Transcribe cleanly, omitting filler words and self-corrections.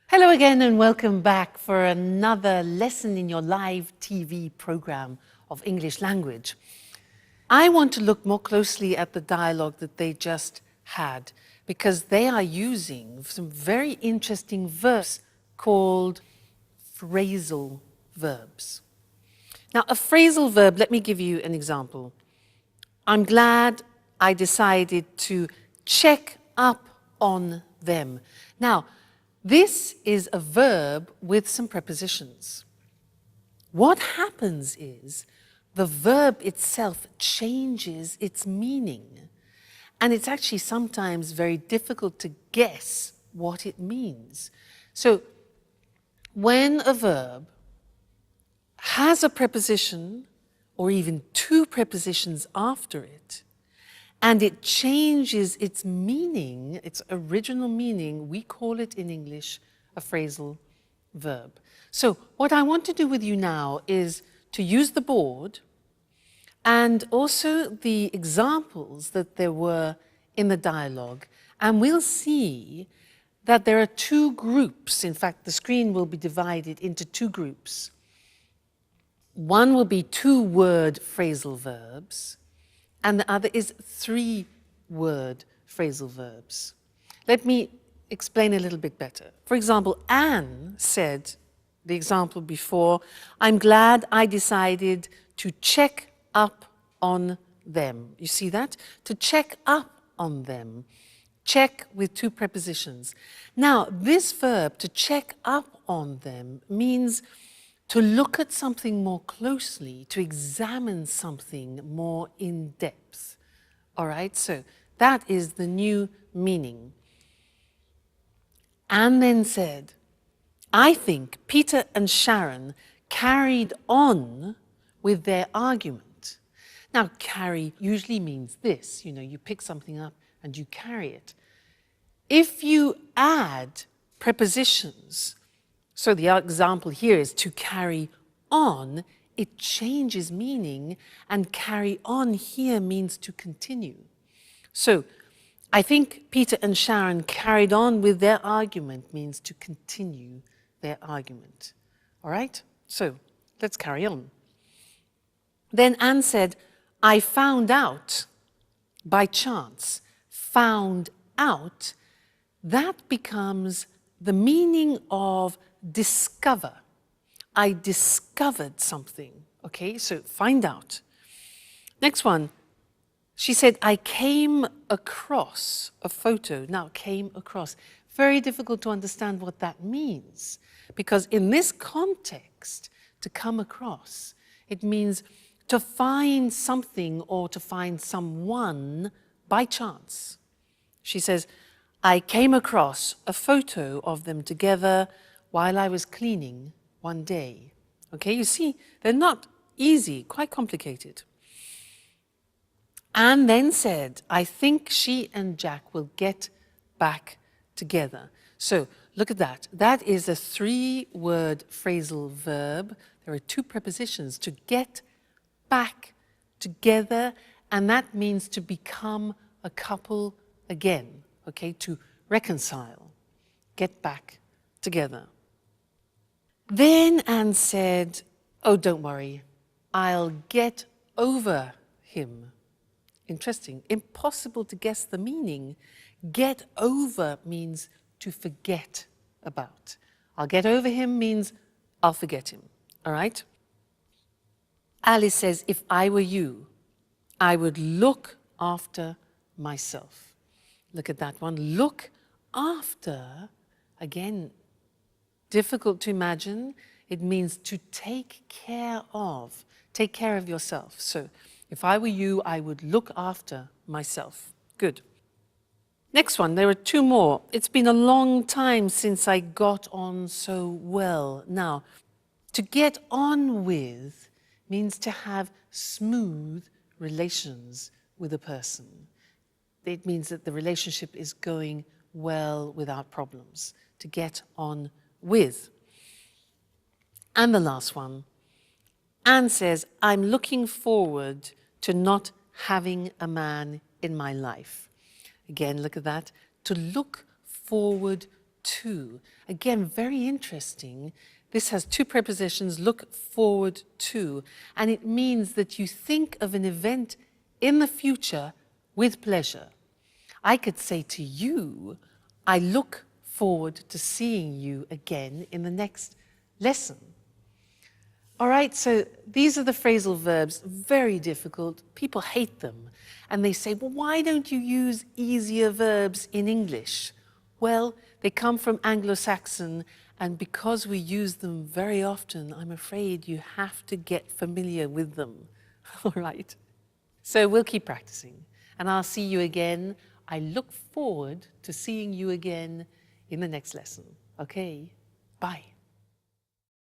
Hello again and welcome back for another lesson in your live TV program of English language. I want to look more closely at the dialogue that they just had because they are using some very interesting verbs called phrasal verbs. Now, a phrasal verb, let me give you an example. I'm glad I decided to check up on them. Now, this is a verb with some prepositions. What happens is the verb itself changes its meaning, and it's actually sometimes very difficult to guess what it means. So, when a verb has a preposition or even two prepositions after it, and it changes its meaning, its original meaning, we call it in English a phrasal verb. So what I want to do with you now is to use the board and also the examples that there were in the dialogue, and we'll see that there are two groups. In fact, the screen will be divided into two groups. One will be two-word phrasal verbs, and the other is three-word phrasal verbs. Let me explain a little bit better. For example, Anne said, the example before, I'm glad I decided to check up on them. You see that? To check up on them. Check with two prepositions. Now, this verb, to check up on them, means to look at something more closely, to examine something more in depth. All right, so that is the new meaning. Anne then said, I think Peter and Sharon carried on with their argument. Now, carry usually means this, you pick something up and you carry it. If you add prepositions, so the example here is to carry on, it changes meaning, and carry on here means to continue. So I think Peter and Sharon carried on with their argument means to continue their argument. All right? So let's carry on. Then Anne said, I found out by chance. Found out, that becomes the meaning of discover. I discovered something. Okay, so find out. Next one. She said, I came across a photo. Now, came across. Very difficult to understand what that means. Because in this context, to come across, it means to find something or to find someone by chance. She says, I came across a photo of them together while I was cleaning one day. Okay, you see, they're not easy, quite complicated. Anne then said, I think she and Jack will get back together. So look at that. That is a three-word phrasal verb. There are two prepositions, to get back together, and that means to become a couple again, okay, to reconcile, get back together. Then Anne said, oh, don't worry, I'll get over him. Interesting. Impossible to guess the meaning. Get over means to forget about. I'll get over him means I'll forget him. All right? Alice says, if I were you, I would look after myself. Look at that one. Look after, again, difficult to imagine. It means to take care of yourself. So if I were you, I would look after myself. Good. Next one, there are two more. It's been a long time since I got on so well. Now, to get on with means to have smooth relations with a person. It means that the relationship is going well without problems. To get on with. And the last one, Anne says, I'm looking forward to not having a man in my life. Again, look at that. To look forward to. Again, very interesting. This has two prepositions, look forward to, and it means that you think of an event in the future with pleasure. I could say to you, I look forward to seeing you again in the next lesson. All right, so these are the phrasal verbs, very difficult. People hate them. And they say, well, why don't you use easier verbs in English? Well, they come from Anglo-Saxon, and because we use them very often, I'm afraid you have to get familiar with them. All right? So we'll keep practicing, and I'll see you again. I look forward to seeing you again in the next lesson. Okay? Bye.